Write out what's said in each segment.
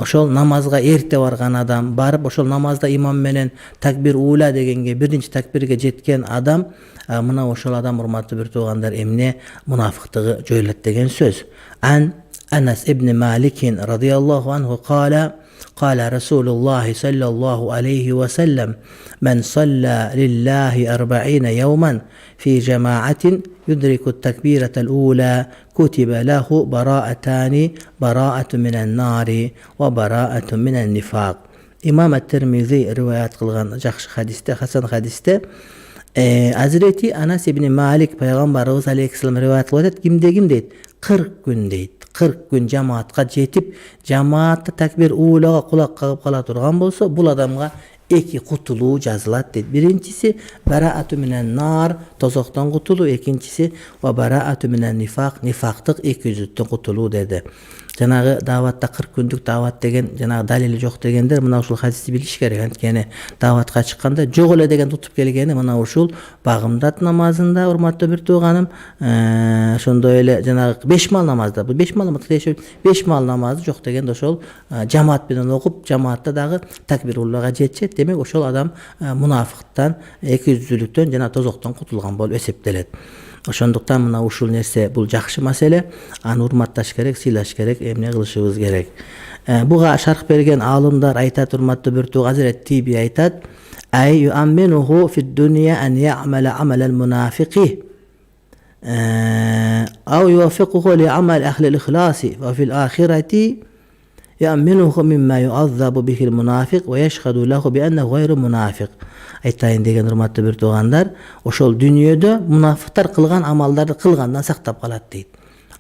ошол намазга эрте барган адам, барып ошол намазда имам менен такбир ула дегенге, биринчи такбирге жеткен адам, мына ошол адам урматтуу бир туугандар эмне мунафыктыгы жоюлат деген сөз. Анас ибн Маликин радиаллаху анху кала قال رسول الله صلى الله عليه وسلم من صلى لله 40 يوما في جماعة يدرك التكبيرة الأولى كتب له براءتان براءة من النار وبراءة من النفاق. İmam et-Tirmizi rivayet kılgan жақшы hadiste, Hasan hadiste Hazreti Anas ibn Malik Peygamberimiz aleyhisselam rivayet kılıyor. Kimde deydi? 40 gün deydi. 40 gün cemaatga жетип, жамаатта такбир уулага кулак кагып кала турган болсо, бул адамга эки кутулуу жазылат дейт. Биринчиси бараату минен нар, тозоктон кутулуу, экинчиси ва бараату минен нифак, нифактык эки жүзүттөн кутулуу деди. Жанагы даватта 40 күндүк дават деген жанагы далили жок дегендер мына ушул хадисти билиш керек. Анткени даватка чыкканда жок эле деген тутуп келгени мына ушул багымдат намазында, урматтуу бир тууганым, ошондой эле жанагы 5 мал намазда, бул 5 мал намаз тешип 5 мал намазы жок дегенде ошол жамаат менен окуп, жамаатта дагы такбируллага жетет. Демек ошол адам мунафыктан, экижүздүүлүктөн жана тозоктон кутулган болуп эсептелет. Ошондуктан мына ушул нерсе бул жакшы маселе, аны урматташ керек, сыйлаш керек, эмне кылышыбыз керек. Буга шарх берген алымдар айтат, урматтуу бир тууга Hazret Tibi айтат: "Ай юамминуху фид дунья ан я'мала амалал мунафиqi ау юваффикуху ли амал ахлил ихласи ва фил ахирати я'минуху мимма ю'аззабу бихил мунафиq ва яшхаду лаху би аннаху гайру мунафиq." Айтайын деген урматтуу бир туугандар, ошол дүйнөдө мунафыктар кылган амалдарды кылгандан сактап калат дейт.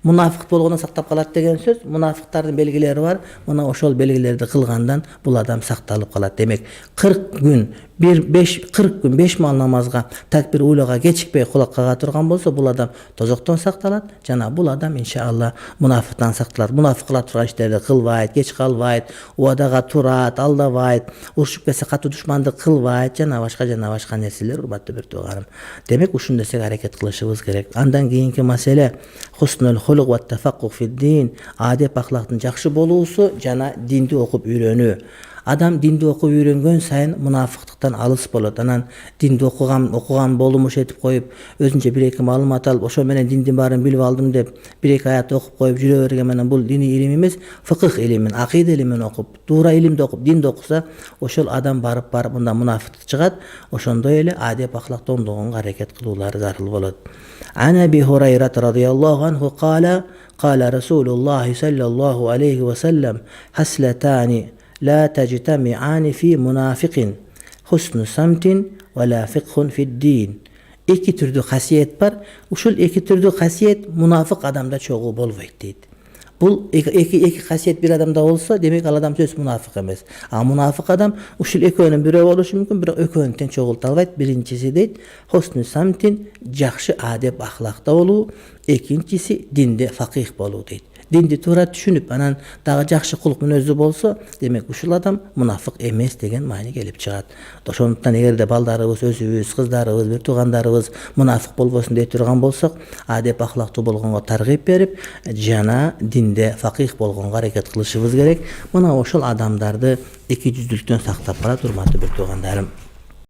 Мунафык болгондон сактап калат деген сөз, мунафыктардын белгилери бар. Мына ошол белгилерди кылгандан бул адам сакталып калат. Демек 40 күн 40 күн 5 мал намазга такбир уйлага кечикпей кулак кага турган болсо, бул адам тозоктон сакталат, жана бул адам иншалла мунафыктан сакталат. Мунафык кыла турган иштерди кылбайт, кеч калбайт, убадага турат, алдабайт, урушуп келсе катуу душмандык кылбайт, жана башка нерселер, урматтуу бир тууганым. Демек ушун нерсеге аракет кылышыбыз керек. Андан кийинки маселе хуснул хулук ва тафаккух фид-дин, адеп ахлактын жакшы болуусу жана динди окуп үйрөнүү. Адам динди окуп үйрөнгөн сайын мунафыктыктан алыс болот. Анан динди окуган болумуш этип коюп, өзүнчө бир-эки маалымат алып, ошо менен диндин баарын билип алдым деп, бир-эки аят окуп коюп жүрө берген менен бул диний илим эмес, фыкых илимин, акида илимин окуп, туура илимди окуп, динди окуса, ошол адам барып мында мунафыктык чыгат. Ошондой эле адеп ахлакты оңдогонго аракет кылуулары зарыл болот. Ана Аби Хурайра радиаллаху анху кала Расулуллах саллаллаху алейхи ва саллям хаслатани لا تجتمعان في منافق حسن صمت ولا فقه في الدين. Эки түрдүү касиет бар. Ушул эки түрдүү касиет мунафык адамда чогуу болбойт дейт. Бул эки касиет бир адамда болсо, демек ал адам сөз мунафык эмес. А мунафык адам ушул экөөнүн бирөө болушу мүмкүн, бирок экөөнү тең чогулта албайт. Биринчиси дейт, хусну самтин, жакшы адеп ахлакта болуу, экинчиси динде факих болуу дейт. Динди туура түшүнүп, анан дагы жакшы кулук мүнөзү болсо, демек ушул адам мунафык эмес деген маани келип чыгат. Ошондуктан эгерде балдарыбыз, өзүбүз, кыздарыбыз, бир туугандарыбыз мунафык болбосун дей турган болсок, адеп ахлактуу болгонго таргип берип, жана динде факих болгонго аракет кылышыбыз керек. Мына ошол адамдарды эки жүздүүлүктөн сактап калат, урматтуу бир туугандарым.